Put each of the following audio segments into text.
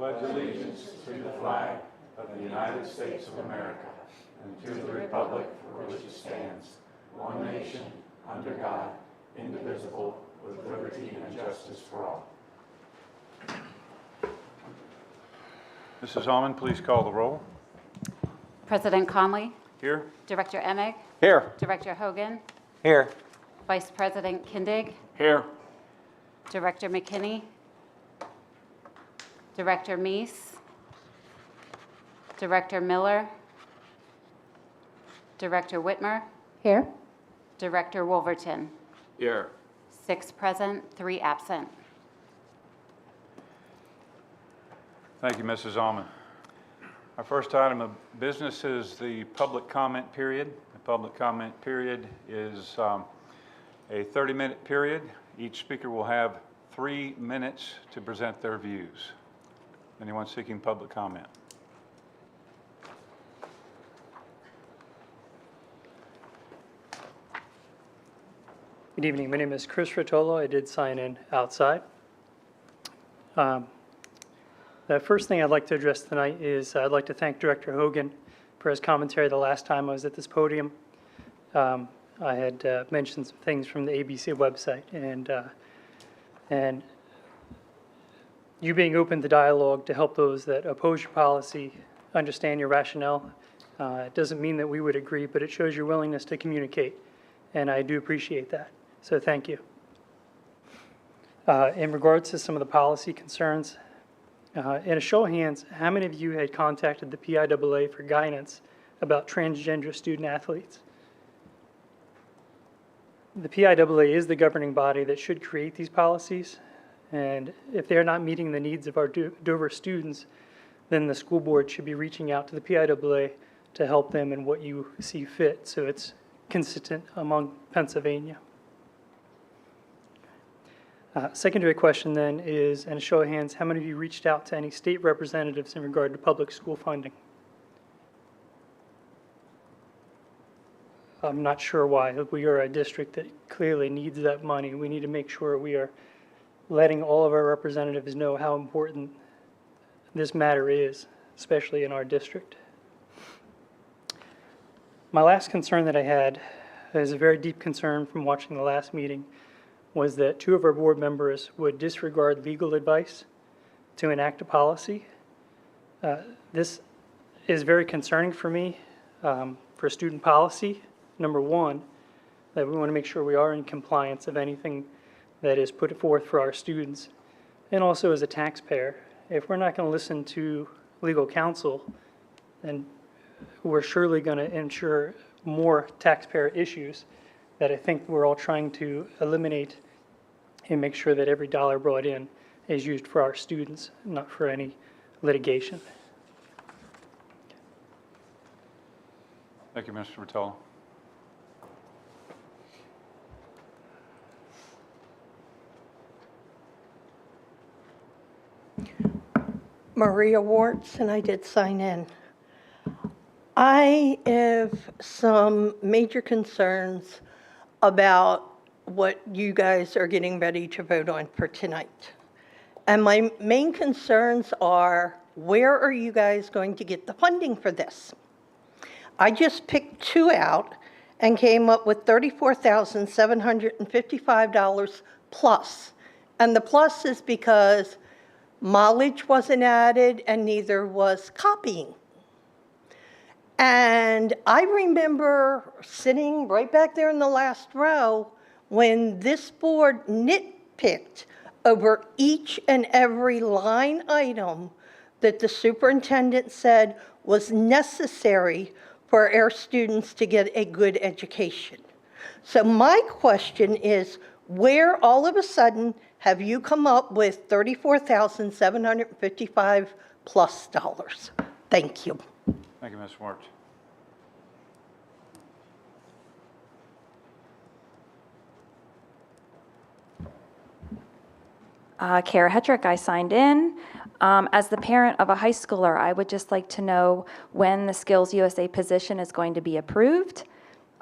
pledge allegiance to the flag of the United States of America and to the republic for which it stands, one nation, under God, indivisible, with liberty and justice for all. Mrs. Almond, please call the roll. President Conley, Here. Director Emig, Here. Director Hogan, Here. Vice President Kindig, Here. Director McKinney, Director Meese, Director Miller, Director Whitmer. Here. Director Wolverton. Here. 6 present, 3 absent. Thank you, Mrs. Almond. Our first item of business is the public comment period. The public comment period is a 30-minute period. Each speaker will have 3 minutes to present their views. Anyone seeking public comment? Good evening. My name is Chris Rotolo. I did sign in outside. The first thing I'd like to address tonight is I'd like to thank Director Hogan for his commentary the last time I was at this podium. I had mentioned some things from the ABC website, and you being open to dialogue to help those that oppose your policy understand your rationale. It doesn't mean that we would agree, but it shows your willingness to communicate, and I do appreciate that. So thank you. In regards to some of the policy concerns, in a show of hands, how many of you had contacted the PIAA for guidance about transgender student athletes? The PIAA is the governing body that should create these policies, and if they're not meeting the needs of our Dover students, then the school board should be reaching out to the PIAA to help them in what you see fit, so it's consistent among Pennsylvania. Secondary question then is, in a show of hands, how many of you reached out to any state representatives in regard to public school funding? I'm not sure why. We are a district that clearly needs that money. We need to make sure we are letting all of our representatives know how important this matter is, especially in our district. My last concern that I had is a very deep concern from watching the last meeting, was that 2 of our board members would disregard legal advice to enact a policy. This is very concerning for me for student policy. Number one, that we want to make sure we are in compliance of anything that is put forth for our students. And also as a taxpayer, if we're not going to listen to legal counsel, then we're surely going to ensure more taxpayer issues that I think we're all trying to eliminate and make sure that every dollar brought in is used for our students, not for any litigation. Thank you, Mr. Rotolo. Maria Wartz, and I did sign in. I have some major concerns about what you guys are getting ready to vote on for tonight. And my main concerns are, where are you guys going to get the funding for this? I just picked 2 out and came up with $34,755 plus. And the plus is because mileage wasn't added and neither was copying. And I remember sitting right back there in the last row when this board nitpicked over each and every line item that the superintendent said was necessary for our students to get a good education. So my question is, where all of a sudden have you come up with $34,755 plus dollars? Thank you. Thank you, Ms. Schwartz. Kara Hetrick, I signed in. As the parent of a high schooler, I would just like to know when the Skills USA position is going to be approved.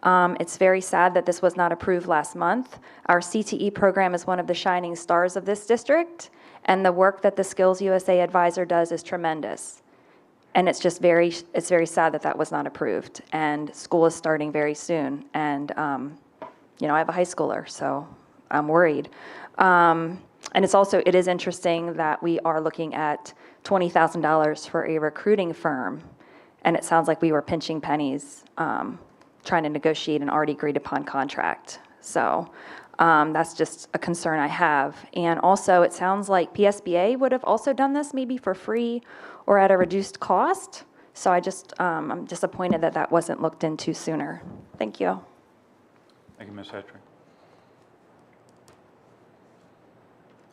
It's very sad that this was not approved last month. Our CTE program is one of the shining stars of this district, And the work that the Skills USA advisor does is tremendous. And it's just it's very sad that that was not approved. And school is starting very soon. And, you know, I have a high schooler, so I'm worried. And it is interesting that we are looking at $20,000 for a recruiting firm. And it sounds like we were pinching pennies, trying to negotiate an already agreed upon contract. So that's just a concern I have. And also, it sounds like PSBA would have also done this maybe for free or at a reduced cost. So I'm disappointed that that wasn't looked into sooner. Thank you. Thank you, Ms. Hetrick.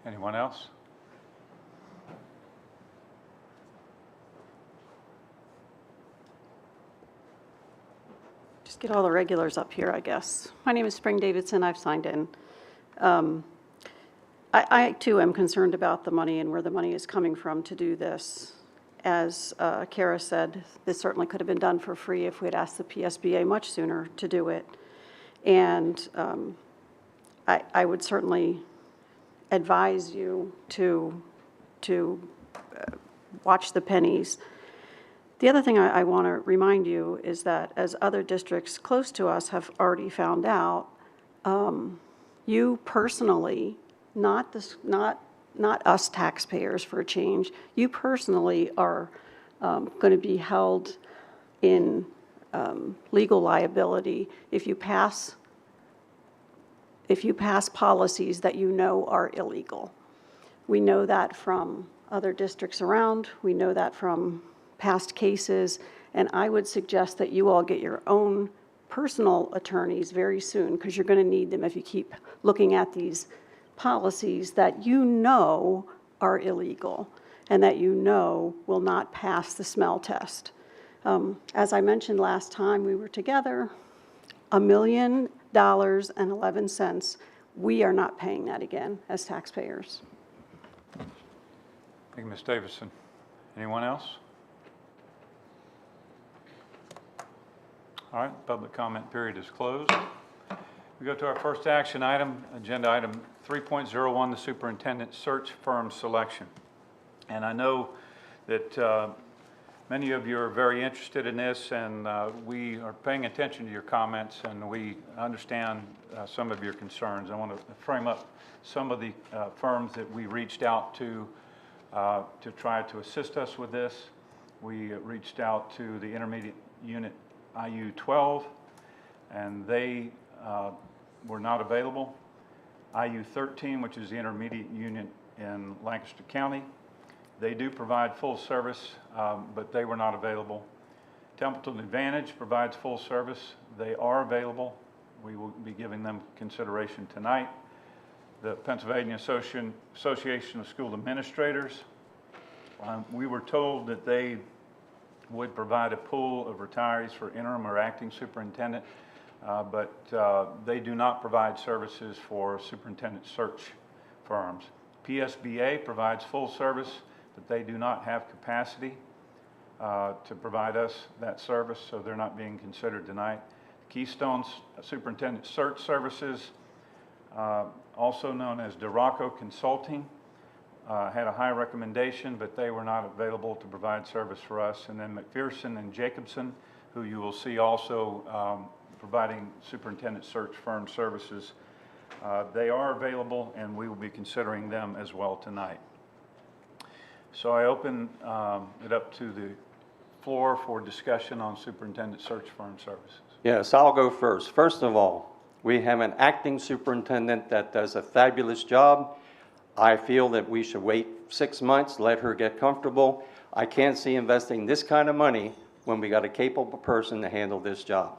Anyone else? Just get all the regulars up here, I guess. My name is Spring Davidson. I've signed in. I too am concerned about the money and where the money is coming from to do this. As Kara said, this certainly could have been done for free if we had asked the PSBA much sooner to do it. And I would certainly advise you to watch the pennies. The other thing I want to remind you is that as other districts close to us have already found out, you personally, not us taxpayers for a change, you personally are going to be held in legal liability if you pass policies that you know are illegal. We know that from other districts around. We know that from past cases, and I would suggest that you all get your own personal attorneys very soon, because you're going to need them if you keep looking at these policies that you know are illegal and that you know will not pass the smell test. As I mentioned last time we were together, $1,000,000.11. We are not paying that again as taxpayers. Thank you, Ms. Davidson. Anyone else? All right, public comment period is closed. We go to our first action item, agenda item 3.01, the superintendent search firm selection. And I know that many of you are very interested in this, and we are paying attention to your comments, and we understand some of your concerns. I want to frame up some of the firms that we reached out to try to assist us with this. We reached out to the intermediate unit IU-12, and they were not available. IU-13, which is the intermediate unit in Lancaster County, they do provide full service, but they were not available. Templeton Advantage provides full service. They are available. We will be giving them consideration tonight. The Pennsylvania Association of School Administrators, we were told that they would provide a pool of retirees for interim or acting superintendent, but they do not provide services for superintendent search firms. PSBA provides full service, but they do not have capacity to provide us that service, so they're not being considered tonight. Keystone Superintendent Search Services, also known as Duraco Consulting, had a high recommendation, but they were not available to provide service for us. And then McPherson and Jacobson, who you will see also providing superintendent search firm services. They are available, and we will be considering them as well tonight. So I open it up to the floor for discussion on superintendent search firm services. Yes, I'll go first. First of all, we have an acting superintendent that does a fabulous job. I feel that we should wait 6 months, let her get comfortable. I can't see investing this kind of money when we got a capable person to handle this job.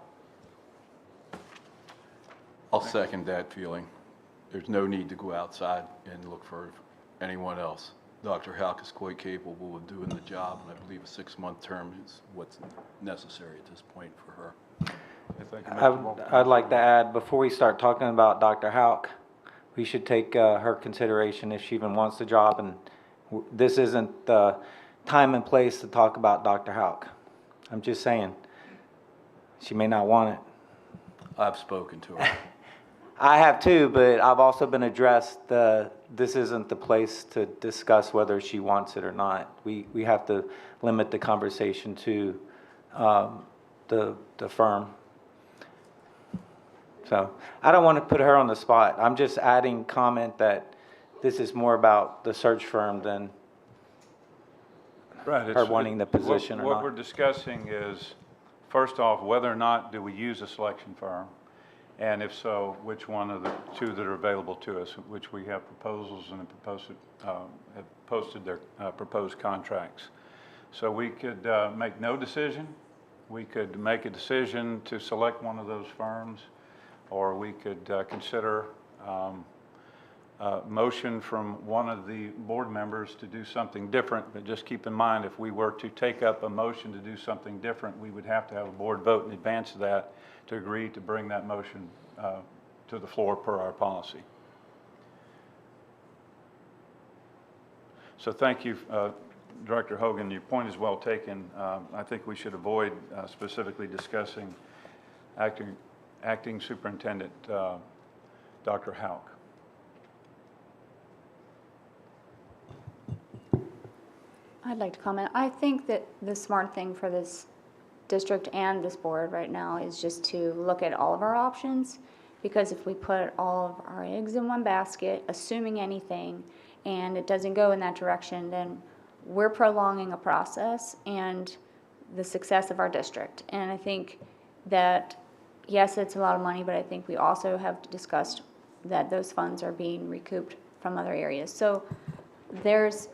I'll second that feeling. There's no need to go outside and look for anyone else. Dr. Houck is quite capable of doing the job, and I believe a 6-month term is what's necessary at this point for her. Thank you, Mr. Walker. I'd like to add, before we start talking about Dr. Houck, we should take her consideration if she even wants the job, and this isn't the time and place to talk about Dr. Houck. I'm just saying, she may not want it. I've spoken to her. I have too, but I've also been addressed the this isn't the place to discuss whether she wants it or not. We have to limit the conversation to the firm. So I don't want to put her on the spot. I'm just adding comment that this is more about the search firm than Right. her it's- wanting the position or What we're not. discussing is, first off, whether or not do we use a selection firm? And if so, which one of the two that are available to us, which we have proposals and have posted their proposed contracts. So we could make no decision. We could make a decision to select one of those firms, or we could consider motion from one of the board members to do something different. But just keep in mind, if we were to take up a motion to do something different, we would have to have a board vote in advance of that to agree to bring that motion to the floor per our policy. So thank you, Director Hogan. Your point is well taken. I think we should avoid specifically discussing acting superintendent Dr. Houck. I'd like to comment. I think that the smart thing for this district and this board right now is just to look at all of our options, because if we put all of our eggs in one basket, assuming anything, and it doesn't go in that direction, then we're prolonging a process and the success of our district. And I think that, yes, it's a lot of money, but I think we also have discussed that those funds are being recouped from other areas. So there's,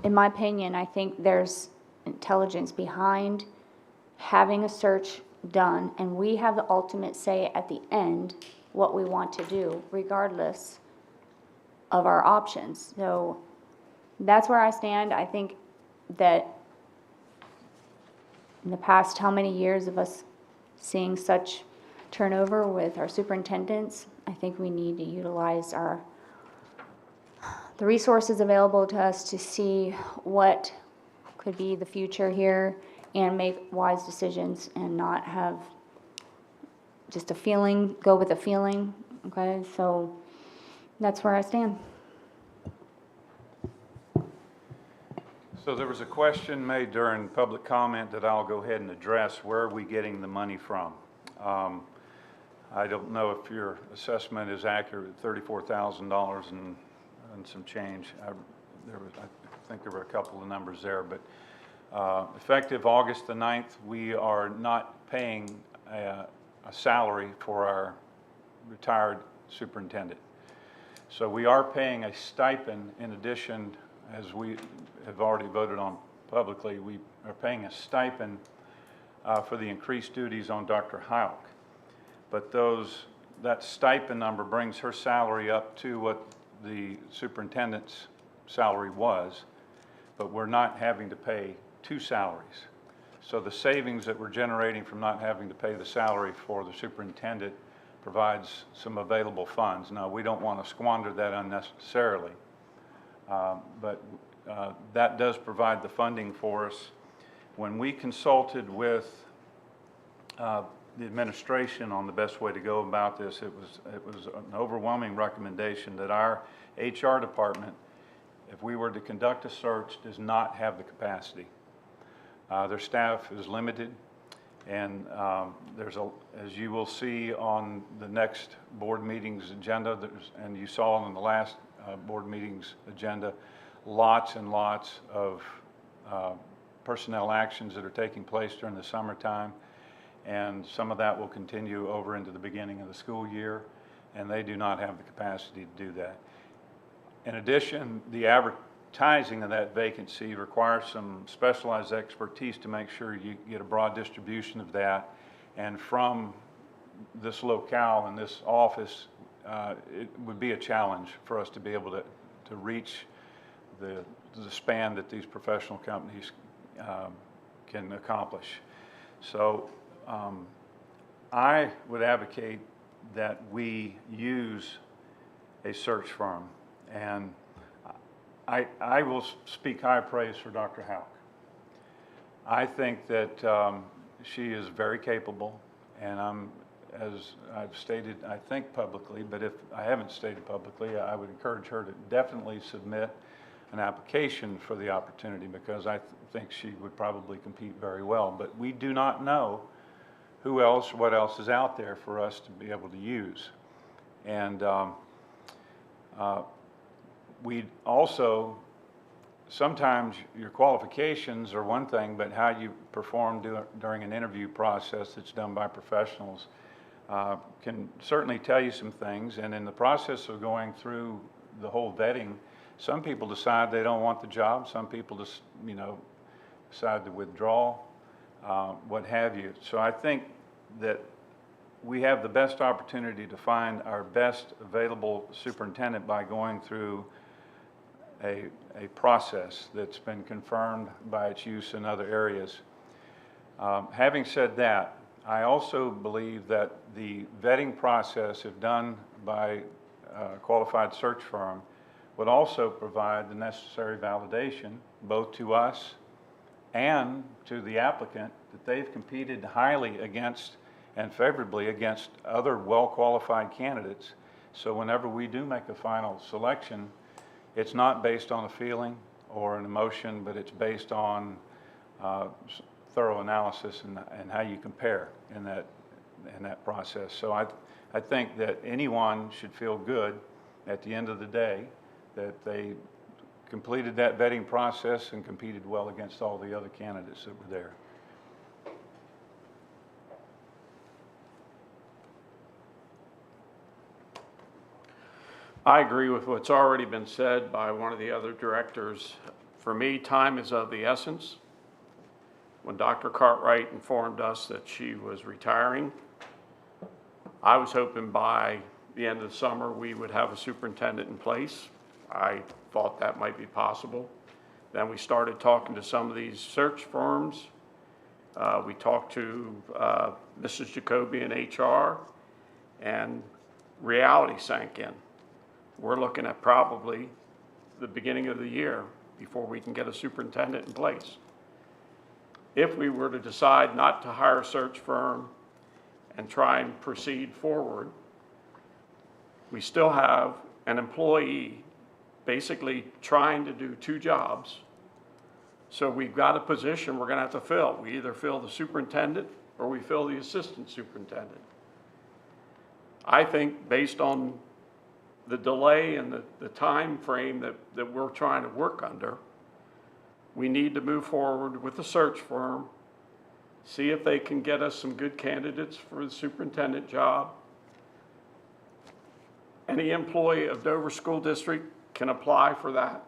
in my opinion, I think there's intelligence behind having a search done, and we have the ultimate say at the end what we want to do, regardless of our options. So that's where I stand. I think that in the past, how many years of us seeing such turnover with our superintendents, I think we need to utilize the resources available to us to see what could be the future here and make wise decisions and not have just a feeling, go with a feeling, okay? So that's where I stand. So there was a question made during public comment that I'll go ahead and address. Where are we getting the money from? I don't know if your assessment is accurate, $34,000 and some change. I think there were a couple of numbers there, but effective August the 9th, we are not paying a salary for our retired superintendent. So we are paying a stipend in addition, as we have already voted on publicly, we are paying a stipend for the increased duties on Dr. Houck. But that stipend number brings her salary up to what the superintendent's salary was, but we're not having to pay two salaries. So the savings that we're generating from not having to pay the salary for the superintendent provides some available funds. Now, we don't want to squander that unnecessarily, but that does provide the funding for us. When we consulted with the administration on the best way to go about this, it was an overwhelming recommendation that our HR department, if we were to conduct a search, does not have the capacity. Their staff is limited, and as you will see on the next board meeting's agenda, and you saw on the last board meeting's agenda, lots and lots of personnel actions that are taking place during the summertime, and some of that will continue over into the beginning of the school year, and they do not have the capacity to do that. In addition, the advertising of that vacancy requires some specialized expertise to make sure you get a broad distribution of that, and from this locale and this office, it would be a challenge for us to be able to reach the span that these professional companies can accomplish. So I would advocate that we use a search firm, and I will speak high praise for Dr. Houck. I think that she is very capable, and I'm as I've stated, I think publicly, but if I haven't stated publicly, I would encourage her to definitely submit an application for the opportunity, because I think she would probably compete very well. But we do not know who else, what else is out there for us to be able to use. And we also, sometimes your qualifications are one thing, but how you perform during an interview process that's done by professionals can certainly tell you some things. And in the process of going through the whole vetting, some people decide they don't want the job. Some people just, decide to withdraw, what have you. So I think that we have the best opportunity to find our best available superintendent by going through a process that's been confirmed by its use in other areas. Having said that, I also believe that the vetting process, if done by a qualified search firm, would also provide the necessary validation, both to us and to the applicant, that they've competed highly against and favorably against other well-qualified candidates. So whenever we do make a final selection, it's not based on a feeling or an emotion, but it's based on thorough analysis and how you compare in that process. So I think that anyone should feel good at the end of the day that they completed that vetting process and competed well against all the other candidates that were there. I agree with what's already been said by one of the other directors. For me, time is of the essence. When Dr. Cartwright informed us that she was retiring, I was hoping by the end of the summer we would have a superintendent in place. I thought that might be possible. Then we started talking to some of these search firms. We talked to Mrs. Jacoby in HR, and reality sank in. We're looking at probably the beginning of the year before we can get a superintendent in place. If we were to decide not to hire a search firm and try and proceed forward, we still have an employee basically trying to do two jobs. So we've got a position we're going to have to fill. We either fill the superintendent or we fill the assistant superintendent. I think based on the delay and the time frame that we're trying to work under, we need to move forward with the search firm, see if they can get us some good candidates for the superintendent job. Any employee of Dover School District can apply for that.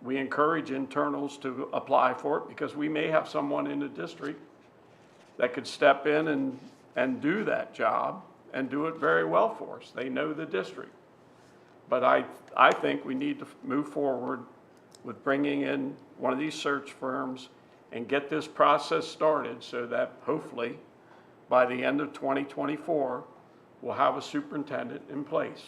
We encourage internals to apply for it because we may have someone in the district that could step in and do that job and do it very well for us. They know the district. But I think we need to move forward with bringing in one of these search firms and get this process started so that hopefully by the end of 2024, we'll have a superintendent in place.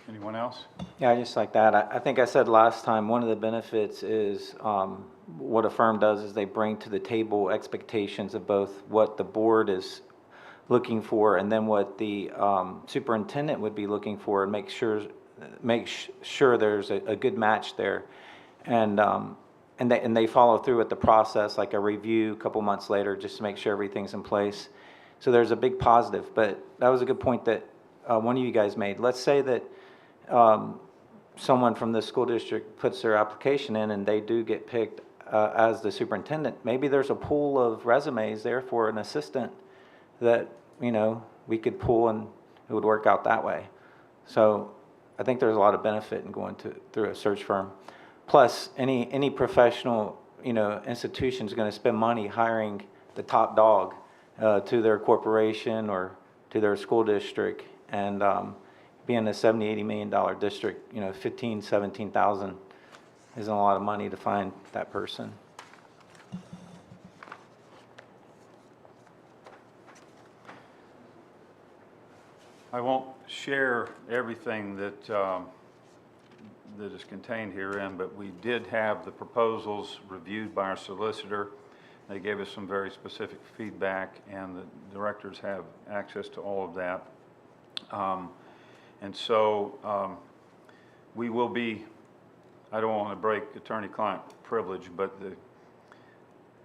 Anyone else? Yeah, I just like that. I think I said last time, one of the benefits is what a firm does is they bring to the table expectations of both what the board is looking for and then what the superintendent would be looking for, and make sure there's a good match there. And they follow through with the process, like a review a couple months later, just to make sure everything's in place. So there's a big positive. But that was a good point that one of you guys made. Let's say that someone from the school district puts their application in and they do get picked as the superintendent. Maybe there's a pool of resumes there for an assistant that, we could pull, and it would work out that way. So I think there's a lot of benefit in going through a search firm. Plus, any professional, institution is going to spend money hiring the top dog to their corporation or to their school district. And being a $70, $80 million district, 15, 17,000 isn't a lot of money to find that person. I won't share everything that is contained herein, but we did have the proposals reviewed by our solicitor, They gave us some very specific feedback, and the directors have access to all of that. And so we will be, I don't want to break attorney-client privilege, but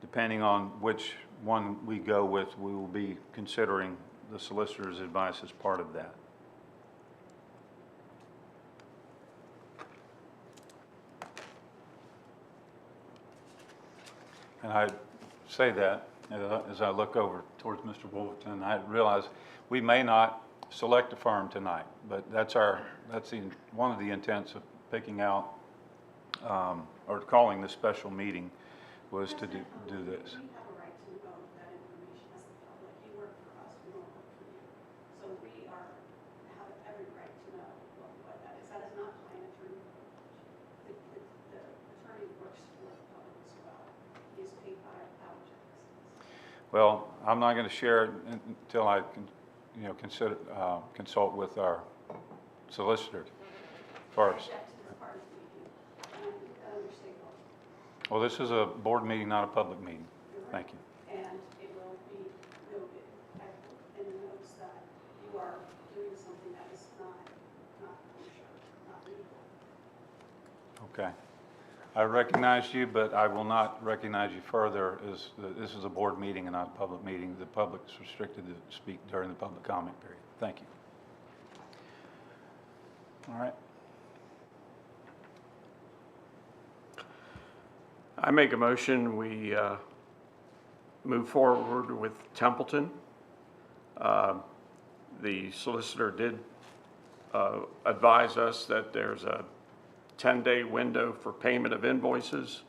depending on which one we go with, we will be considering the solicitor's advice as part of that. And I say that as I look over towards Mr. Wolverton, I realize we may not select a firm tonight, but that's one of the intents of picking out or calling this special meeting was to do this. We have a right to know that information as the public. You work for us, we don't work for you. So we have every right to know what that is. That is not client attorney privilege. The attorney works for the public as well. He is paid by our taxes. Well, I'm not going to share it until I consult with our solicitor first. Well, this is a board meeting, not a public meeting. Thank you. And it will be noted in the notes that you are doing something that is not kosher, not legal. Okay. I recognize you, but I will not recognize you further as this is a board meeting and not a public meeting. The public is restricted to speak during the public comment period. Thank you. All right. I make a motion, we move forward with Templeton. The solicitor did advise us that there's a 10-day window for payment of invoices.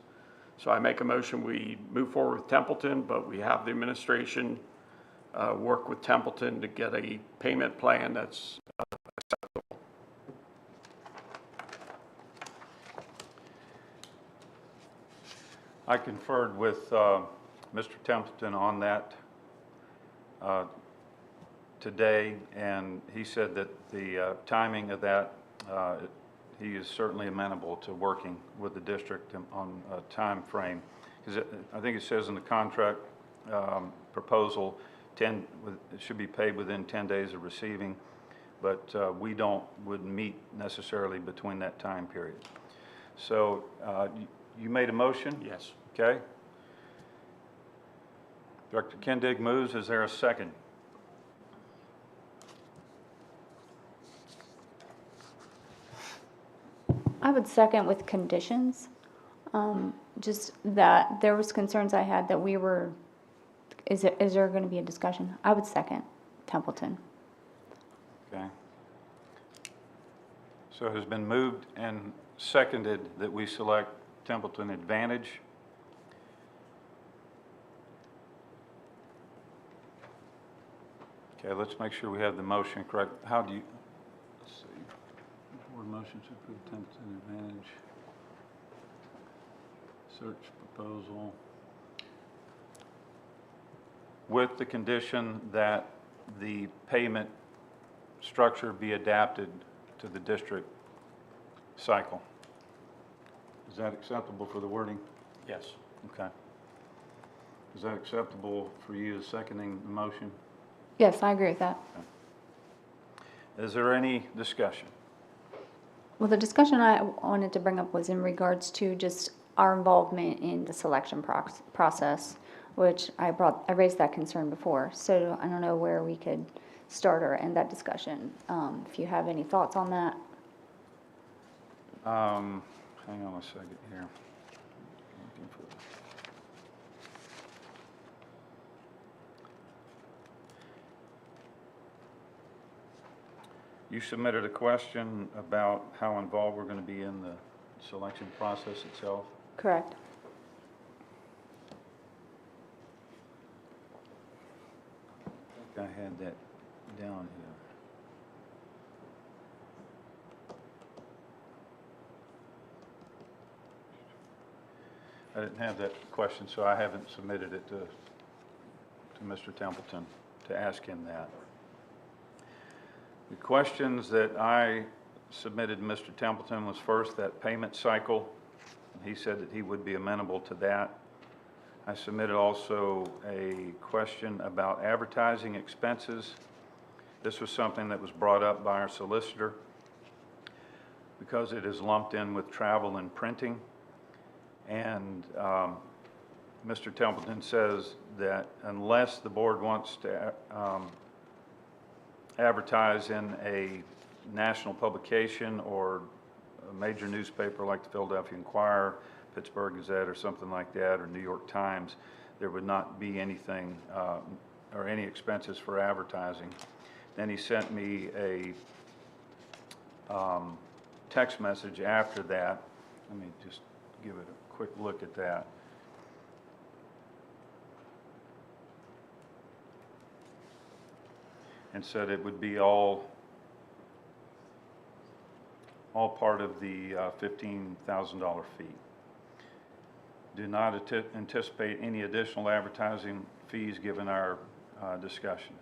So I make a motion, we move forward with Templeton, but we have the administration work with Templeton to get a payment plan that's acceptable. I conferred with Mr. Templeton on that today, and he said that the timing of that, he is certainly amenable to working with the district on a time frame. Because I think it says in the contract proposal, it should be paid within 10 days of receiving, but wouldn't meet necessarily between that time period. So you made a motion? Yes. Okay. Director Kindig moves. Is there a second? I would second with conditions. Just that there was concerns I had that is there going to be a discussion? I would second Templeton. Okay. So it has been moved and seconded that we select Templeton Advantage. Okay, let's make sure we have the motion correct. How do you, let's see, board motion to approve Templeton Advantage. Search proposal. With the condition that the payment structure be adapted to the district cycle. Is that acceptable for the wording? Yes. Okay. Is that acceptable for you, seconding the motion? Yes, I agree with that. Is there any discussion? Well, the discussion I wanted to bring up was in regards to just our involvement in the selection process, which I raised that concern before. So I don't know where we could start or end that discussion. If you have any thoughts on that. Hang on a second here. Looking for You submitted a question about how involved we're going to be in the selection process itself. Correct. I think I had that down here. I didn't have that question, so I haven't submitted it to Mr. Templeton to ask him that. The questions that I submitted to Mr. Templeton was first that payment cycle. He said that he would be amenable to that. I submitted also a question about advertising expenses. This was something that was brought up by our solicitor because it is lumped in with travel and printing. And Mr. Templeton says that unless the board wants to advertise in a national publication or a major newspaper like the Philadelphia Inquirer, Pittsburgh Gazette, or something like that, or New York Times, there would not be anything or any expenses for advertising. Then he sent me a text message after that. Let me just give it a quick look at that. And said it would be all part of the $15,000 fee. Do not anticipate any additional advertising fees given our discussion.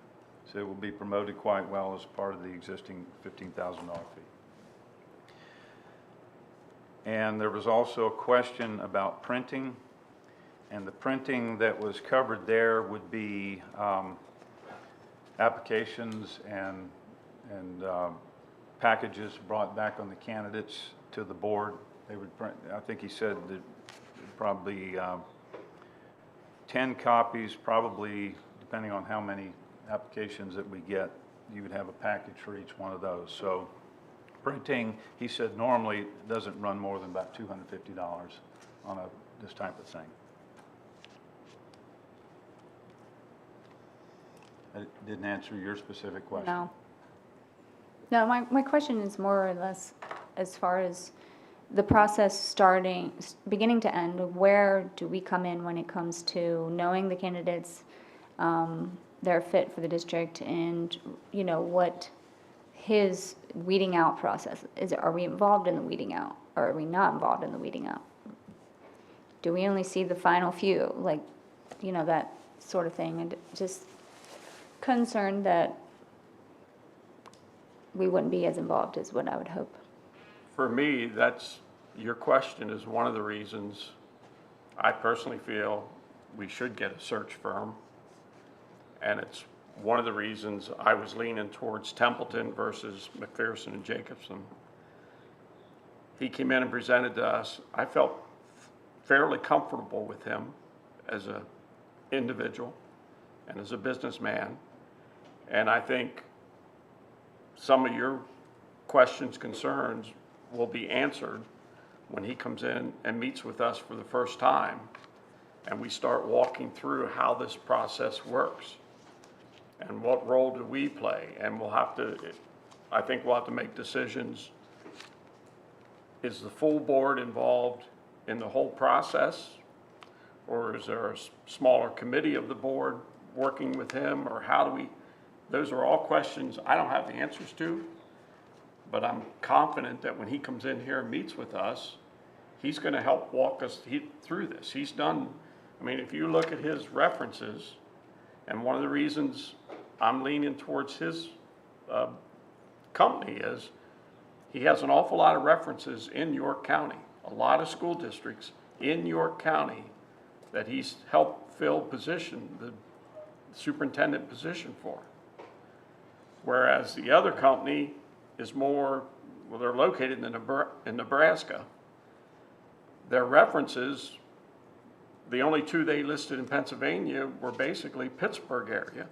So it will be promoted quite well as part of the existing $15,000 fee. And there was also a question about printing, and the printing that was covered there would be applications and packages brought back on the candidates to the board. They would print, I think he said that probably 10 copies, probably depending on how many applications that we get, you would have a package for each one of those. So printing, he said normally doesn't run more than about $250 on this type of thing. That didn't answer your specific question. No. No, my question is more or less as far as the process beginning to end, where do we come in when it comes to knowing the candidates, their fit for the district, and, you know, what his weeding out process is? Are we involved in the weeding out, or are we not involved in the weeding out? Do we only see the final few, like, you know, that sort of thing? And just concerned that we wouldn't be as involved as what I would hope. For me, your question is one of the reasons I personally feel we should get a search firm. And it's one of the reasons I was leaning towards Templeton versus McPherson and Jacobson. He came in and presented to us. I felt fairly comfortable with him as an individual and as a businessman. And I think some of your questions, concerns will be answered when he comes in and meets with us for the first time and we start walking through how this process works and what role do we play. And I think we'll have to make decisions. Is the full board involved in the whole process? Or is there a smaller committee of the board working with him? Or how do we, those are all questions I don't have the answers to, but I'm confident that when he comes in here and meets with us, he's going to help walk us through this. He's done, I mean, if you look at his references, and one of the reasons I'm leaning towards his company is he has an awful lot of references in York County, a lot of school districts in York County that he's helped fill the superintendent position for. Whereas the other company is more, well, they're located in Nebraska. Their references, the only two they listed in Pennsylvania were basically Pittsburgh area.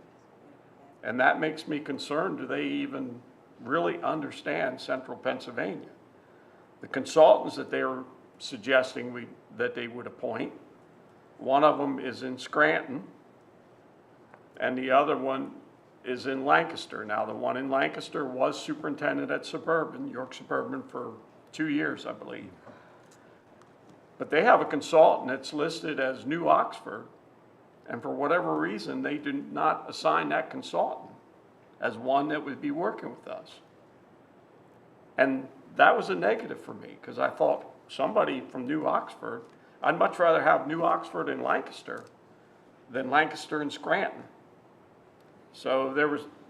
And that makes me concerned, do they even really understand central Pennsylvania? The consultants that they were suggesting that they would appoint, one of them is in Scranton, and the other one is in Lancaster. Now, the one in Lancaster was superintendent at Suburban, York Suburban, for 2 years, I believe. But they have a consultant that's listed as New Oxford, and for whatever reason, they did not assign that consultant as one that would be working with us. And that was a negative for me, because I thought somebody from New Oxford, I'd much rather have New Oxford and Lancaster than Lancaster and Scranton. So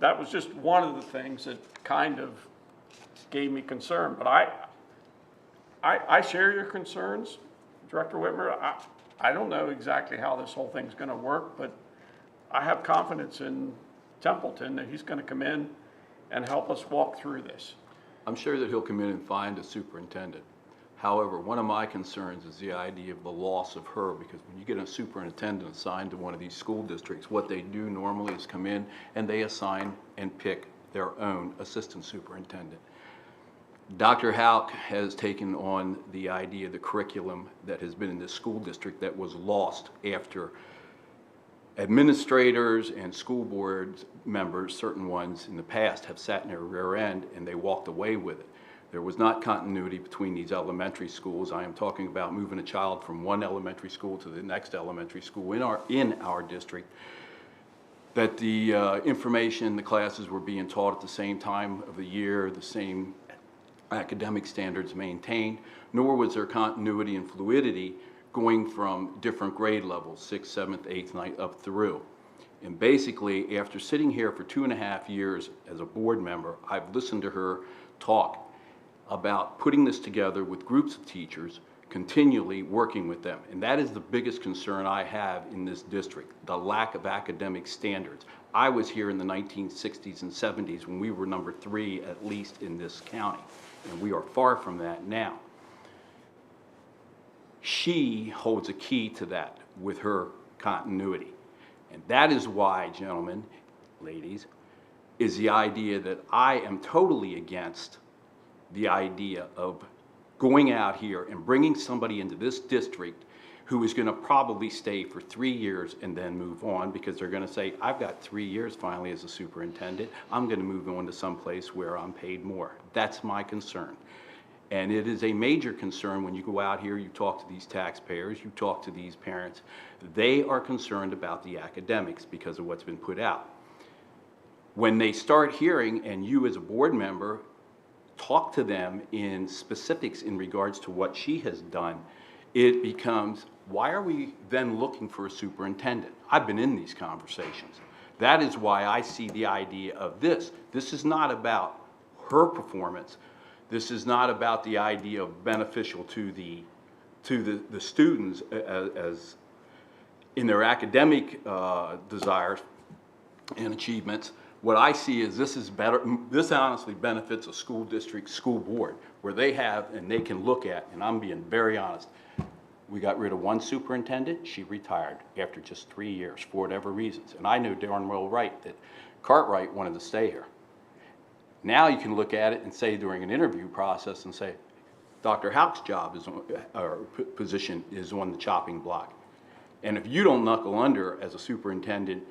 that was just one of the things that kind of gave me concern. But I share your concerns, Director Whitmer. I don't know exactly how this whole thing's gonna work, but I have confidence in Templeton that he's gonna come in and help us walk through this. I'm sure that he'll come in and find a superintendent. However, one of my concerns is the idea of the loss of her, because when you get a superintendent assigned to one of these school districts, what they do normally is come in and they assign and pick their own assistant superintendent. Dr. Houck has taken on the idea, the curriculum that has been in this school district that was lost after administrators and school board members, certain ones in the past, have sat in their rear end and they walked away with it. There was not continuity between these elementary schools. I am talking about moving a child from one elementary school to the next elementary school in our district, that the information, the classes were being taught at the same time of the year, the same academic standards maintained, nor was there continuity and fluidity going from different grade levels, 6th, 7th, 8th, 9th, up through. And basically, after sitting here for 2.5 years as a board member, I've listened to her talk about putting this together with groups of teachers, continually working with them. And that is the biggest concern I have in this district, the lack of academic standards. I was here in the 1960s and 70s when we were number 3, at least in this county, and we are far from that now. She holds a key to that with her continuity. And that is why, gentlemen, ladies, is the idea that I am totally against the idea of going out here and bringing somebody into this district who is going to probably stay for 3 years and then move on, because they're going to say, I've got 3 years finally as a superintendent. I'm going to move on to someplace where I'm paid more. That's my concern. And it is a major concern when you go out here, you talk to these taxpayers, you talk to these parents. They are concerned about the academics because of what's been put out. When they start hearing, and you as a board member talk to them in specifics in regards to what she has done, it becomes, why are we then looking for a superintendent? I've been in these conversations. That is why I see the idea of this. This is not about her performance. This is not about the idea of beneficial to the students as in their academic desires and achievements. What I see is this is better. This honestly benefits a school district, school board, where they have and they can look at, and I'm being very honest, we got rid of one superintendent, she retired after just 3 years for whatever reasons. And I know darn well right that Cartwright wanted to stay here. Now you can look at it and say during an interview process and say, Dr. Houck's job is, or position is on the chopping block. And if you don't knuckle under as a superintendent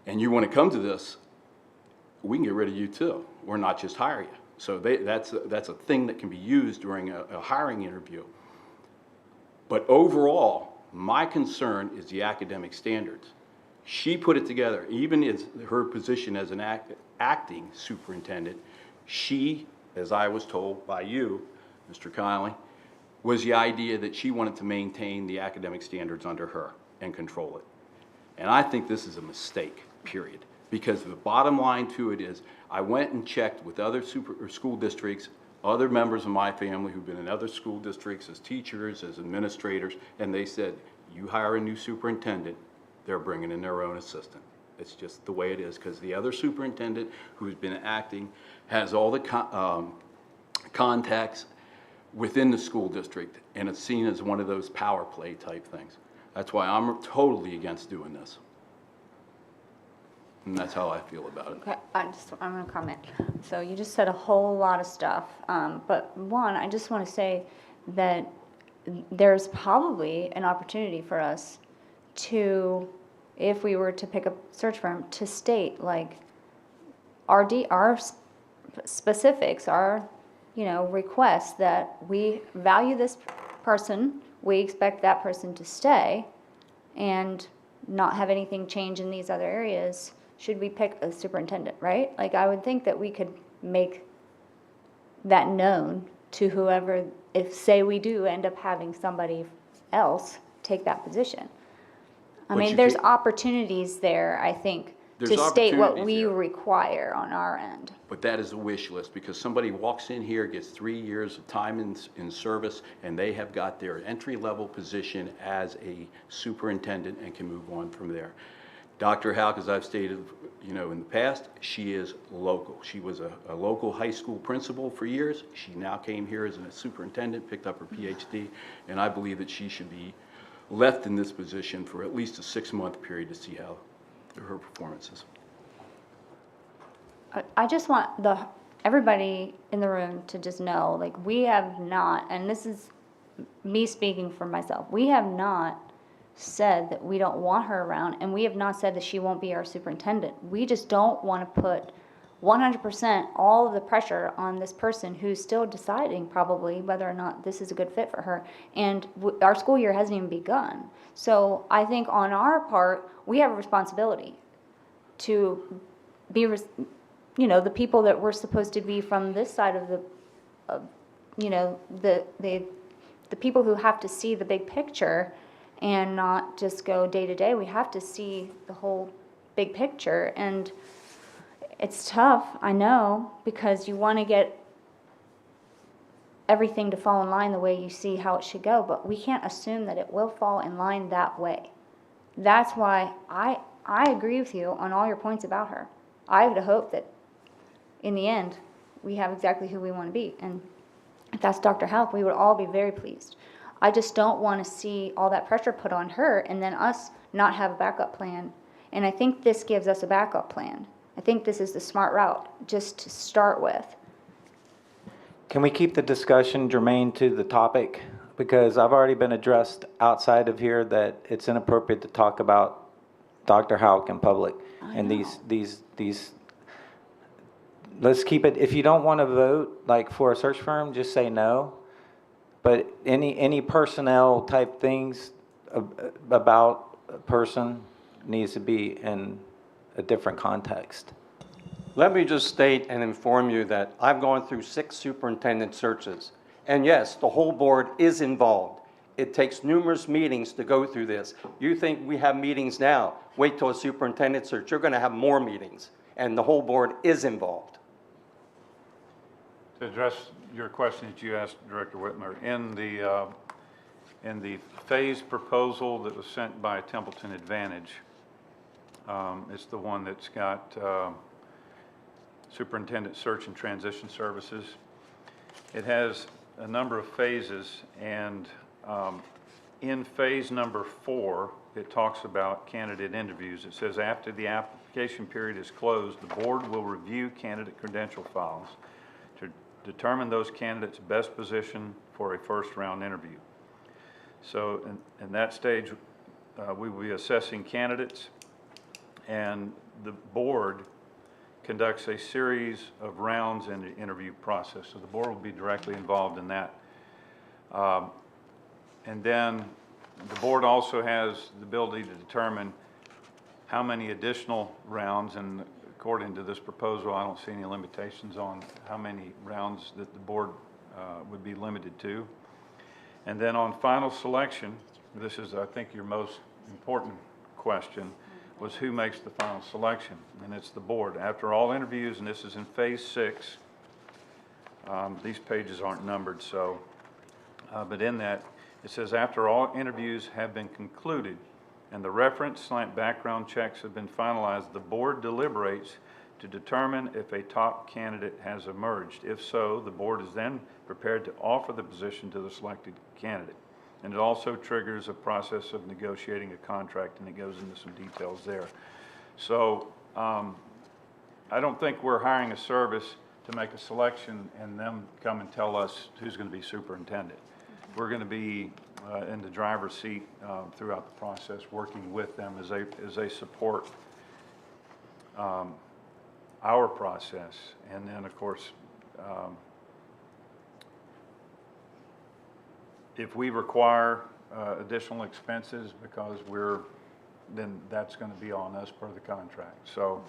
and you want to come to this, we can get rid of you too, or not just hire you. So that's a thing that can be used during a hiring interview. But overall, my concern is the academic standards. She put it together, even as her position as an acting superintendent, she, as I was told by you, Mr. Kiley, was the idea that she wanted to maintain the academic standards under her and control it. And I think this is a mistake, period. Because the bottom line to it is, I went and checked with other school districts, other members of my family who've been in other school districts as teachers, as administrators, and they said, you hire a new superintendent, they're bringing in their own assistant. It's just the way it is, because the other superintendent who's been acting has all the contacts within the school district, and it's seen as one of those power play type things. That's why I'm totally against doing this. And that's how I feel about it. Okay, I'm going to comment. So you just said a whole lot of stuff, but one, I just want to say that there's probably an opportunity for us to, if we were to pick a search firm, to state like our specifics, our requests that we value this person, we expect that person to stay, and not have anything change in these other areas. Should we pick a superintendent, right? Like, I would think that we could make that known to whoever, if, say, we do end up having somebody else take that position. I But mean, you there's can't- opportunities there, I think, There's to state what opportunities we there. require on our end. But that is a wish list, because somebody walks in here, gets 3 years of time in service, and they have got their entry-level position as a superintendent and can move on from there. Dr. Houck, as I've stated, in the past, she is local. She was a local high school principal for years. She now came here as a superintendent, picked up her PhD, and I believe that she should be left in this position for at least a 6-month period to see how her performance is. I just want everybody in the room to just know, like, we have not, and this is me speaking for myself, we have not said that we don't want her around, and we have not said that she won't be our superintendent. We just don't want to put 100% all of the pressure on this person who's still deciding probably whether or not this is a good fit for her. And our school year hasn't even begun. So I think on our part, we have a responsibility to be, the people that we're supposed to be from this side of the people who have to see the big picture and not just go day to day. We have to see the whole big picture. And it's tough, I know, because you want to get everything to fall in line the way you see how it should go, but we can't assume that it will fall in line that way. That's why I agree with you on all your points about her. I would hope that in the end, we have exactly who we want to be. And if that's Dr. Houck, we would all be very pleased. I just don't want to see all that pressure put on her and then us not have a backup plan. And I think this gives us a backup plan. I think this is the smart route, just to start with. Can we keep the discussion germane to the topic? Because I've already been addressed outside of here that it's inappropriate to talk about Dr. Houck in public. And these, let's keep it, if you don't want to vote, like for a search firm, just say no. But any personnel type things about a person needs to be in a different context. Let me just state and inform you that I've gone through 6 superintendent searches. And yes, the whole board is involved. It takes numerous meetings to go through this. You think we have meetings now, wait till a superintendent search, you're gonna have more meetings. And the whole board is involved. To address your question that you asked, Director Whitmer, in the phase proposal that was sent by Templeton Advantage, it's the one that's got Superintendent Search and Transition Services. It has a number of phases, and in phase number 4, it talks about candidate interviews. It says after the application period is closed, the board will review candidate credential files to determine those candidates best positioned for a first-round interview. So in that stage, we will be assessing candidates, and the board conducts a series of rounds in the interview process. So the board will be directly involved in that. And then the board also has the ability to determine how many additional rounds, and according to this proposal, I don't see any limitations on how many rounds that the board would be limited to. And then on final selection, this is, I think, your most important question, was who makes the final selection? And it's the board. After all interviews, and this is in phase 6, these pages aren't numbered, so, but in that, it says after all interviews have been concluded and the reference/background checks have been finalized, the board deliberates to determine if a top candidate has emerged. If so, the board is then prepared to offer the position to the selected candidate. And it also triggers a process of negotiating a contract, and it goes into some details there. So I don't think we're hiring a service to make a selection and them come and tell us who's going to be superintendent. We're going to be in the driver's seat throughout the process, working with them as they support our process. And then, of course, if we require additional expenses because then that's going to be on us per the contract. So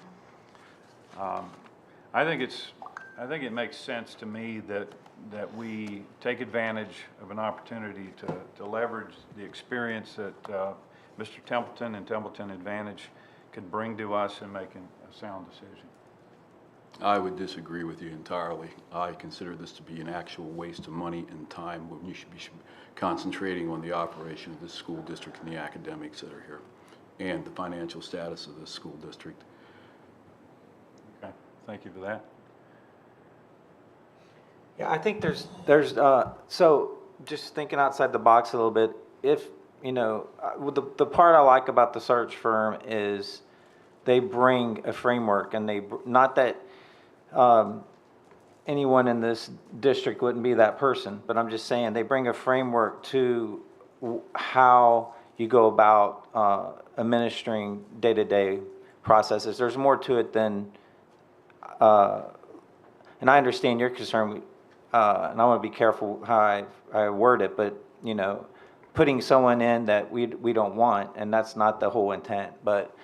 I think it makes sense to me that we take advantage of an opportunity to leverage the experience that Mr. Templeton and Templeton Advantage can bring to us in making a sound decision. I would disagree with you entirely. I consider this to be an actual waste of money and time when you should be concentrating on the operation of this school district and the academics that are here and the financial status of this school district. Okay, thank you for that. Yeah, I think so just thinking outside the box a little bit, if, you know, the part I like about the search firm is they bring a framework and not that anyone in this district wouldn't be that person, but I'm just saying they bring a framework to how you go about administering day-to-day processes. There's more to it than, and I understand your concern, and I want to be careful how I word it, but, you know, putting someone in that we don't want, and that's not the whole intent, but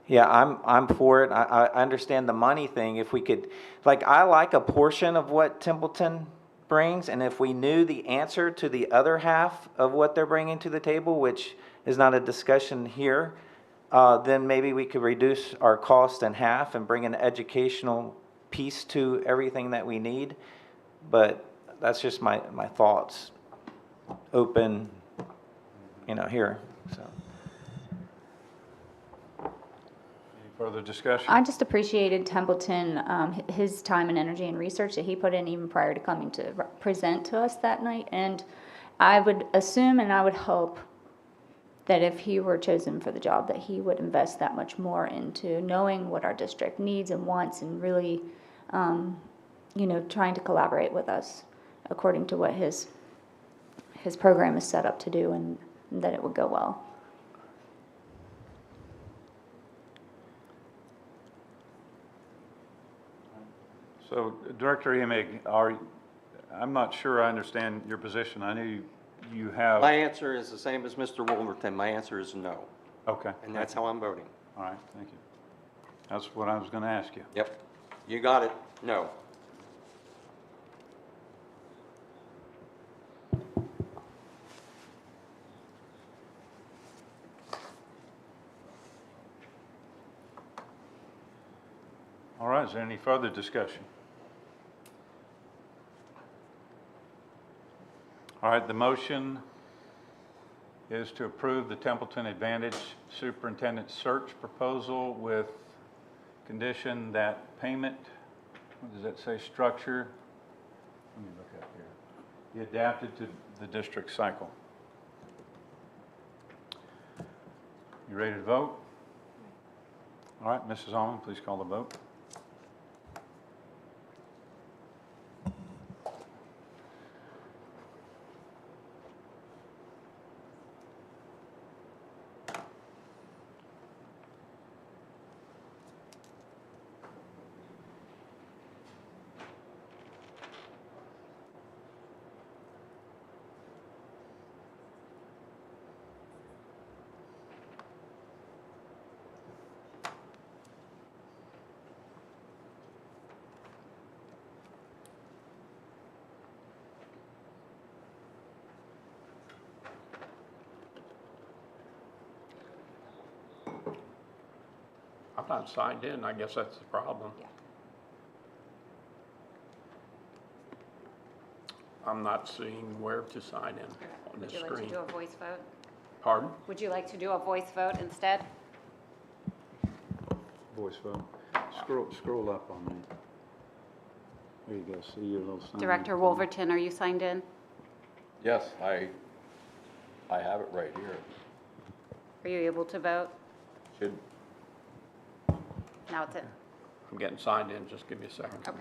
yeah, I'm for it. I understand the money thing. If we could, like, I like a portion of what Templeton brings, and if we knew the answer to the other half of what they're bringing to the table, which is not a discussion here, then maybe we could reduce our cost in half and bring an educational piece to everything that we need. But that's just my thoughts, open, you know, here, so. Further discussion? I just appreciated Templeton, his time and energy and research that he put in even prior to coming to present to us that night. And I would assume and I would hope that if he were chosen for the job, that he would invest that much more into knowing what our district needs and wants and really, you know, trying to collaborate with us according to what his program is set up to do, and that it would go well. So, Director Emig, I'm not sure I understand your position. I know you have. My answer is the same as Mr. Wolverton. My answer is no. Okay. And that's how I'm voting. All right, thank you. That's what I was going to ask you. Yep. You got it. No. All right, is there any further discussion? All right, the motion is to approve the Templeton Advantage Superintendent Search Proposal with condition that payment, what does that say, structure? Let me look up here. Be adapted to the district cycle. You ready to vote? All right, Mrs. Almond, please call the vote. I'm not signed in, I guess that's the problem. I'm not seeing where to sign in on Would this you like to screen. do a voice vote? Pardon? Would you like to do a voice vote instead? Voice vote. Scroll up on that. There you go, see your little sign. Director Wolverton, are you signed in? Yes, I have it right here. Are you able to vote? Should, Now it's in. I'm getting signed in, just give me a second. Okay.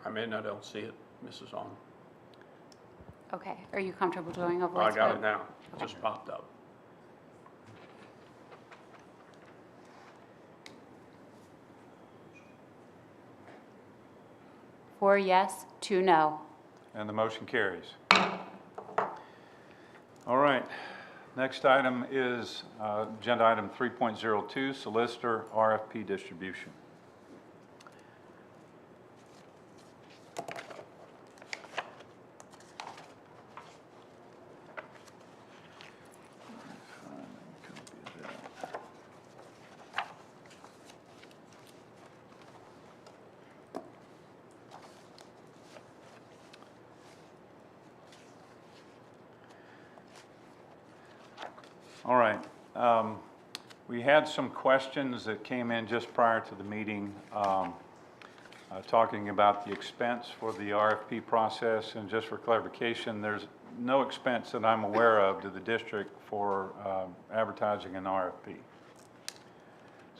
I may not else see it, Mrs. On. Okay, are you comfortable doing a voice I vote? got it now, it just popped up. 4 yes, 2 no. And the motion carries. All right, next item is agenda item 3.02, solicitor RFP distribution. All right. We had some questions that came in just prior to the meeting, talking about the expense for the RFP process. And just for clarification, there's no expense that I'm aware of to the district for advertising an RFP.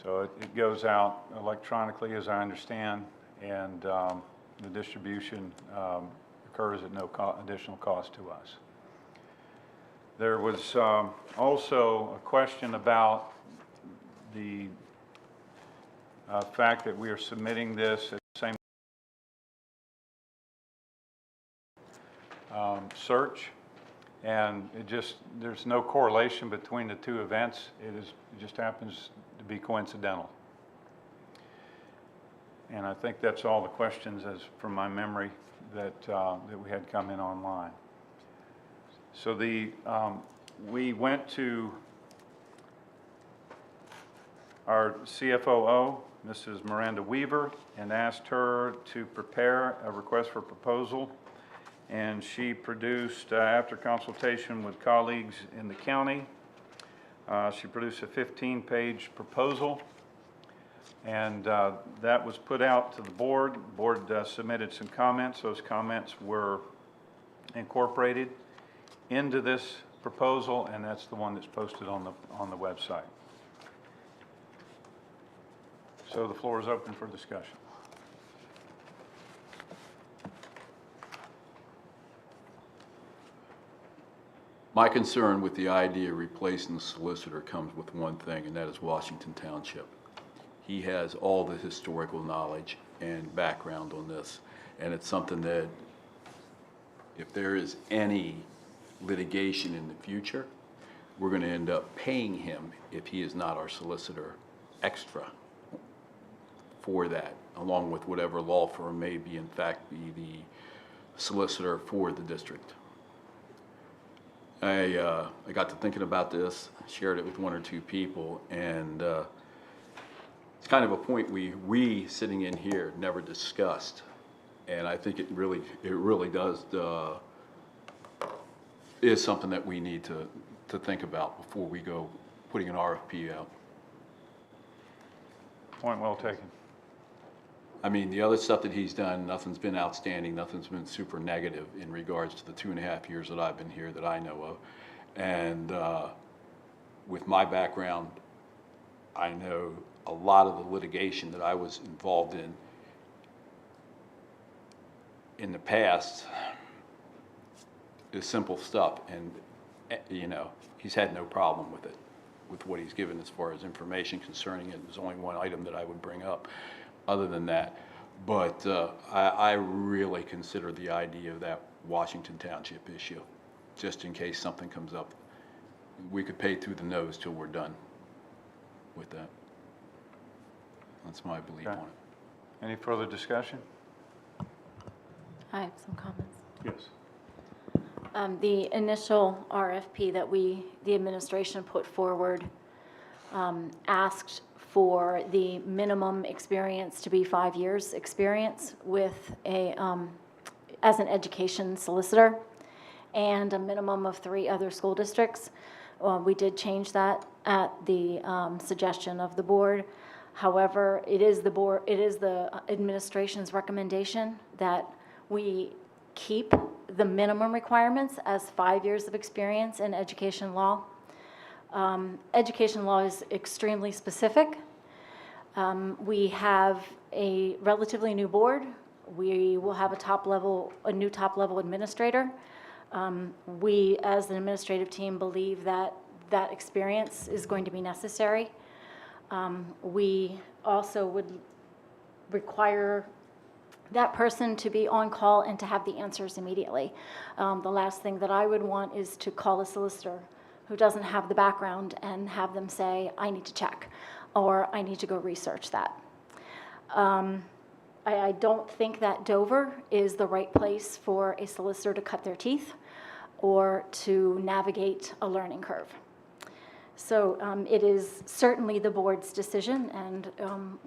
So it goes out electronically, as I understand, and the distribution occurs at no additional cost to us. There was also a question about the fact that we are submitting this at the same search, and there's no correlation between the two events. It just happens to be coincidental. And I think that's all the questions, as from my memory, that we had come in online. So we went to our CFOO, Mrs. Miranda Weaver, and asked her to prepare a request for proposal. And she produced, after consultation with colleagues in the county, she produced a 15-page proposal. And that was put out to the board. The board submitted some comments. Those comments were incorporated into this proposal, and that's the one that's posted on the website. So the floor is open for discussion. My concern with the idea of replacing the solicitor comes with one thing, and that is Washington Township. He has all the historical knowledge and background on this, and it's something that if there is any litigation in the future, we're going to end up paying him, if he is not our solicitor, extra for that, along with whatever law firm may be, in fact, be the solicitor for the district. I got to thinking about this, shared it with one or two people, and it's kind of a point we sitting in here never discussed, and I think it really does is something that we need to think about before we go putting an RFP out. Point well taken. I mean, the other stuff that he's done, nothing's been outstanding, nothing's been super negative in regards to the 2.5 years that I've been here that I know of. And with my background, I know a lot of the litigation that I was involved in the past is simple stuff, and you know, he's had no problem with it, with what he's given as far as information concerning it. There's only one item that I would bring up other than that. But I really consider the idea of that Washington Township issue, just in case something comes up. We could pay through the nose till we're done with that. That's my belief Okay. on it. Any further discussion? I have some comments. Yes. The initial RFP that the administration put forward, asked for the minimum experience to be 5 years experience with as an education solicitor, and a minimum of 3 other school districts. We did change that at the suggestion of the board. However, it is the administration's recommendation that we keep the minimum requirements as 5 years of experience in education law. Education law is extremely specific. We have a relatively new board We will have a new top-level administrator. We, as an administrative team, believe that that experience is going to be necessary. We also would require that person to be on call and to have the answers immediately. The last thing that I would want is to call a solicitor who doesn't have the background and have them say, I need to check, or I need to go research that. I don't think that Dover is the right place for a solicitor to cut their teeth or to navigate a learning curve. So it is certainly the board's decision, and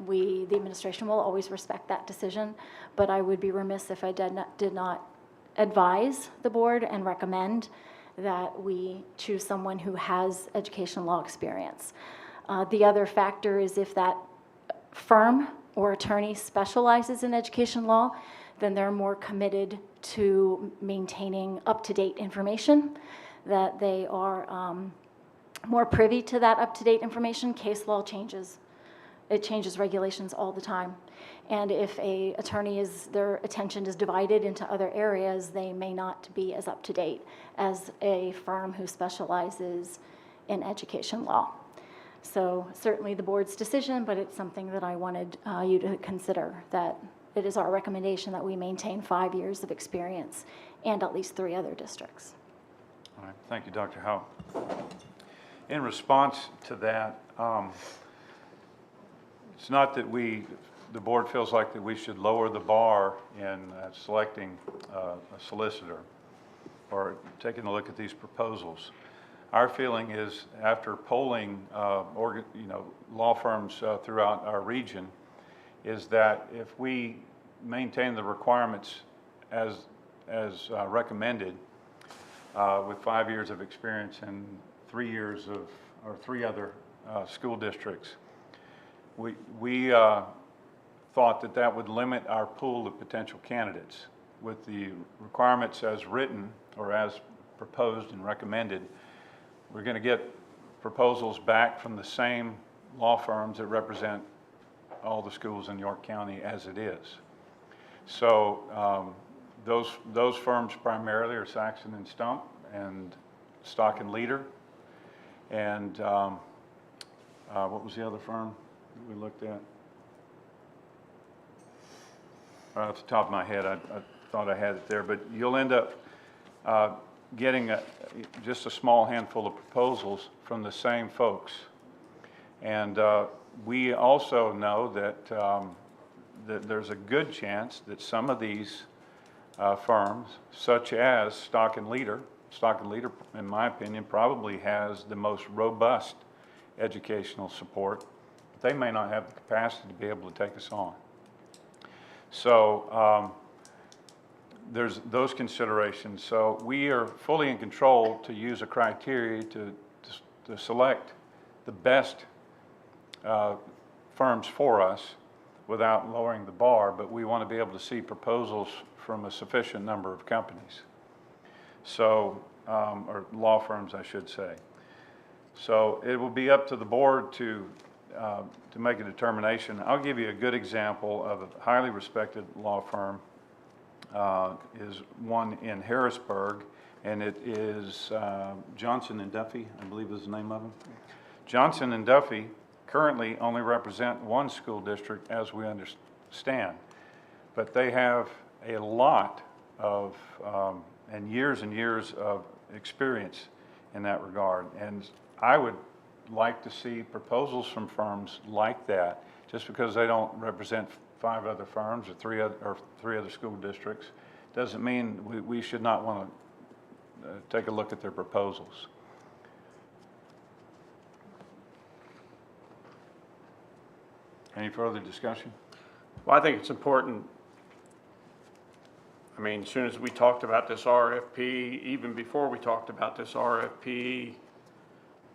the administration will always respect that decision, but I would be remiss if I did not advise the board and recommend that we choose someone who has education law experience. The other factor is if that firm or attorney specializes in education law, then they're more committed to maintaining up-to-date information, that they are more privy to that up-to-date information. Case law changes. It changes regulations all the time. And if a attorney their attention is divided into other areas, they may not be as up-to-date as a firm who specializes in education law. So certainly the board's decision, but it's something that I wanted you to consider, that it is our recommendation that we maintain 5 years of experience and at least 3 other districts. All right, thank you, Dr. Howe. In response to that, it's not that the board feels like that we should lower the bar in selecting a solicitor or taking a look at these proposals. Our feeling is, after polling law firms throughout our region, is that if we maintain the requirements as recommended, with 5 years of experience and 3 years of, or 3 other school districts, we thought that that would limit our pool of potential candidates. With the requirements as written or as proposed and recommended, we're going to get proposals back from the same law firms that represent all the schools in York County as it is. So those firms primarily are Saxon and Stump and Stock and Leader. And what was the other firm that we looked at? Right off the top of my head, I thought I had it there, but you'll end up getting just a small handful of proposals from the same folks. And we also know that, that there's a good chance that some of these firms, such as Stock and Leader, in my opinion, probably has the most robust educational support. They may not have the capacity to be able to take us on. So there's those considerations. So we are fully in control to use a criteria to select the best firms for us without lowering the bar, but we want to be able to see proposals from a sufficient number of companies. So, or law firms, I should say. So it will be up to the board to make a determination. I'll give you a good example of a highly respected law firm. Is one in Harrisburg, and it is Johnson & Duffy, I believe is the name of them. Johnson & Duffy currently only represent one school district, as we understand, but they have a lot of, and years of experience in that regard. And I would like to see proposals from firms like that, just because they don't represent 5 other firms or 3 other school districts, doesn't mean we should not want to take a look at their proposals. Any further discussion? Well, I think it's important. I mean, as soon as we talked about this RFP, even before we talked about this RFP,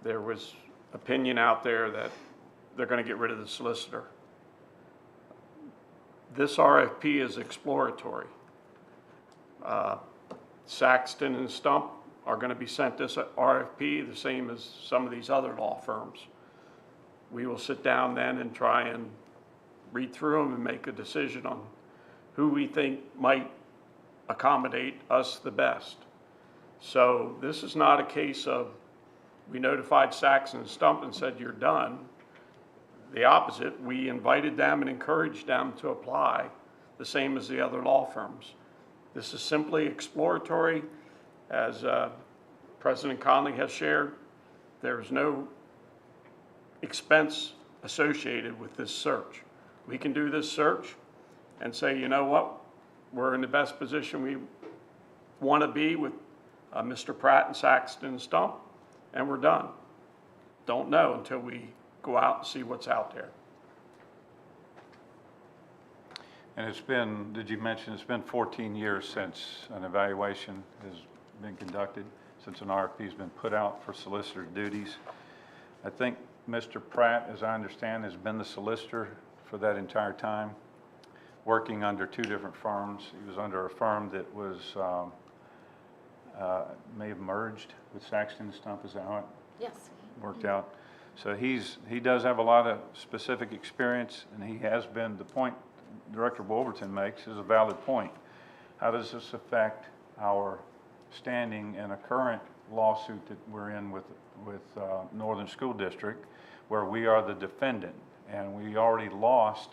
there was opinion out there that they're going to get rid of the solicitor. This RFP is exploratory. Saxton and Stump are going to be sent this RFP, the same as some of these other law firms. We will sit down then and try and read through them and make a decision on who we think might accommodate us the best. So this is not a case of, we notified Saxon and Stump and said, you're done. The opposite, we invited them and encouraged them to apply, the same as the other law firms. This is simply exploratory. As President Conley has shared, there's no expense associated with this search. We can do this search and say, you know what, we're in the best position we want to be with Mr. Pratt and Saxton and Stump, and we're done. Don't know until we go out and see what's out there. And it's been, did you mention, it's been 14 years since an evaluation has been conducted, since an RFP has been put out for solicitor duties. I think Mr. Pratt, as I understand, has been the solicitor for that entire time, working under two different firms. He was under a firm that was, may have merged with Saxton and Stump, is that how it Yes. worked out? So he does have a lot of specific experience, and he has been, the point Director Wolverton makes is a valid point. How does this affect our standing in a current lawsuit that we're in with Northern School District, where we are the defendant, and we already lost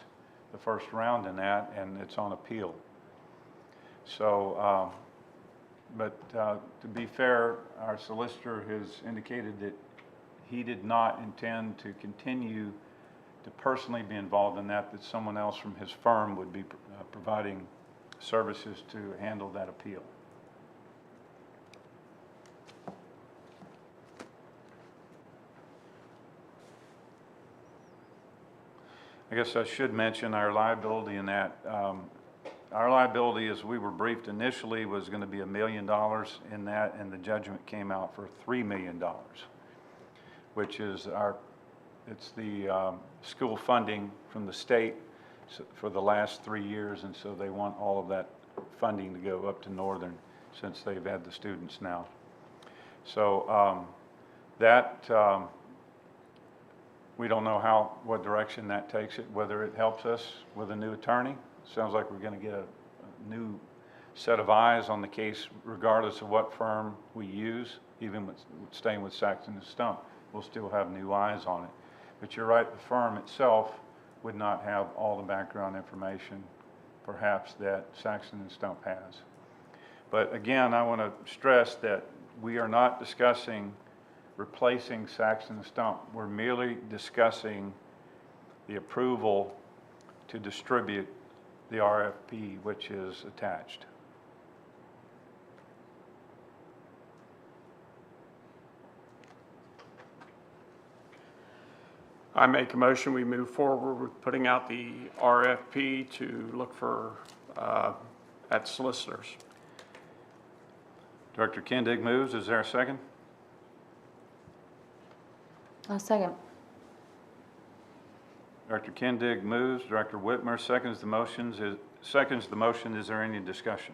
the first round in that, and it's on appeal. So, to be fair, our solicitor has indicated that he did not intend to continue to personally be involved in that, that someone else from his firm would be providing services to handle that appeal. I guess I should mention our liability in that. Our liability, as we were briefed initially, was going to be $1 million in that, and the judgment came out for $3 million, which is it's the school funding from the state for the last 3 years, and so they want all of that funding to go up to Northern since they've had the students now. So we don't know what direction that takes it, whether it helps us with a new attorney. Sounds like we're going to get a new set of eyes on the case regardless of what firm we use, even with staying with Saxton and Stump. We'll still have new eyes on it. But you're right, the firm itself would not have all the background information, perhaps, that Saxton and Stump has. But again, I want to stress that we are not discussing replacing Saxton and Stump. We're merely discussing the approval to distribute the RFP, which is attached. I make a motion, we move forward with putting out the RFP to look for, at solicitors. Director Kindig moves. Is there a second? A second. Director Kindig moves. Director Whitmer seconds the motion. Is there any discussion?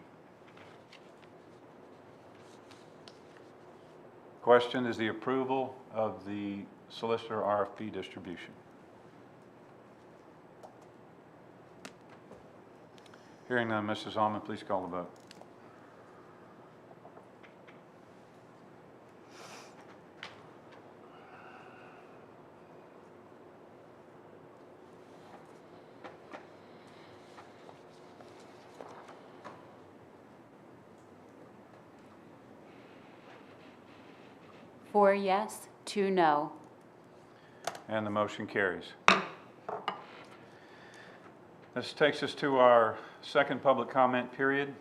Question is the approval of the solicitor RFP distribution. Hearing none, Mrs. Almond, please call the vote. Four yes, 2 no. And the motion carries. This takes us to our second public comment period.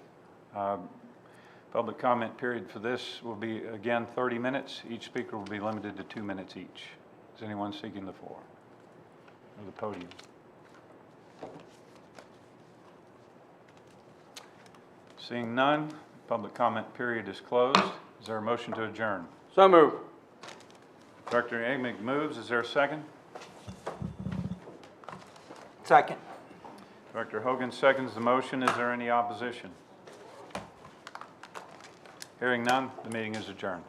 Public comment period for this will be, again, 30 minutes. Each speaker will be limited to 2 minutes each. Is anyone seeking the floor or the podium? Seeing none, public comment period is closed. Is there a motion to adjourn? So moved. Director Amig moves. Is there a second? Second. Director Hogan seconds the motion. Is there any opposition? Hearing none, the meeting is adjourned.